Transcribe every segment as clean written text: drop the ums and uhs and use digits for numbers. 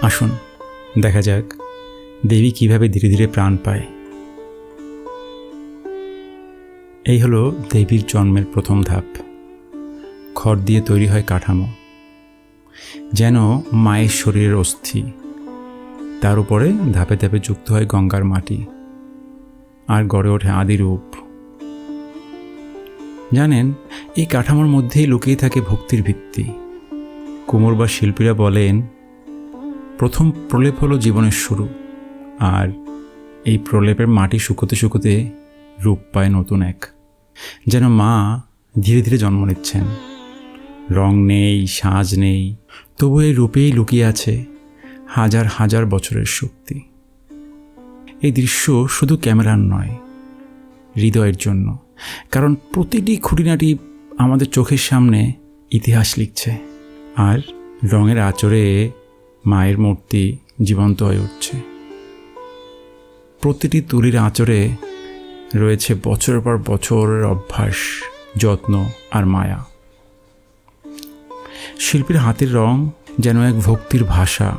আসুন দেখা যাক দেবী কিভাবে ধীরে ধীরে প্রাণ পায়। এই হলো দেবীর জন্মের প্রথম ধাপ। খড় দিয়ে তৈরি হয় কাঠামো, যেন মায়ের শরীরের অস্থি। তার উপরে ধাপে ধাপে যুক্ত হয় গঙ্গার মাটি, আর গড়ে ওঠে আদি রূপ। জানেন, এই কাঠামোর মধ্যেই লুকিয়ে থাকে ভক্তির ভিত্তি। কুমোর বা শিল্পীরা বলেন, প্রথম প্রলেপ হলো জীবনের শুরু, আর এই প্রলেপের মাটি শুকোতে শুকোতে রূপ পায় নতুন এক। যেন মা ধীরে ধীরে জন্ম নিচ্ছেন। রং নেই, সাজ নেই, তবু এই রূপেই লুকিয়ে আছে হাজার হাজার বছরের শক্তি। এই দৃশ্য শুধু ক্যামেরার নয়, হৃদয়ের জন্য। কারণ প্রতিটি খুঁটিনাটি আমাদের চোখের সামনে ইতিহাস লিখছে, আর রঙের আঁচড়ে মায়ের মূর্তি জীবন্ত হয়ে উঠছে। প্রতিটি তুলির আঁচড়ে রয়েছে বছরের পর বছরের অভ্যাস, যত্ন আর মায়া। শিল্পীর হাতের রং যেন এক ভক্তির ভাষা,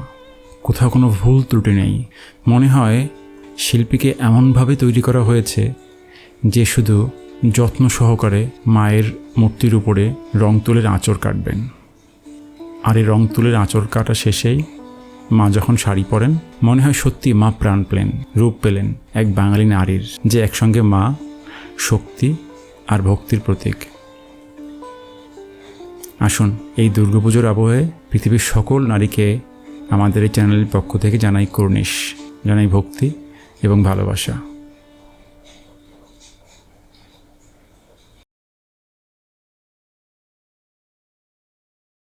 কোথাও কোনো ভুল ত্রুটি নেই। মনে হয় শিল্পীকে এমনভাবে তৈরি করা হয়েছে যে শুধু যত্ন সহকারে মায়ের মূর্তির উপরে রং তুলির আঁচড় কাটবেন। আর এই রং তুলির আঁচড় কাটা শেষেই মা যখন শাড়ি পরেন, মনে হয় সত্যি মা প্রাণ পেলেন, রূপ পেলেন এক বাঙালি নারীর, যে একসঙ্গে মা, শক্তি আর ভক্তির প্রতীক। আসুন এই দুর্গাপুজোর আবহে পৃথিবীর সকল নারীকে আমাদের এই চ্যানেলের পক্ষ থেকে জানাই কুর্নিশ, জানাই ভক্তি এবং ভালোবাসা।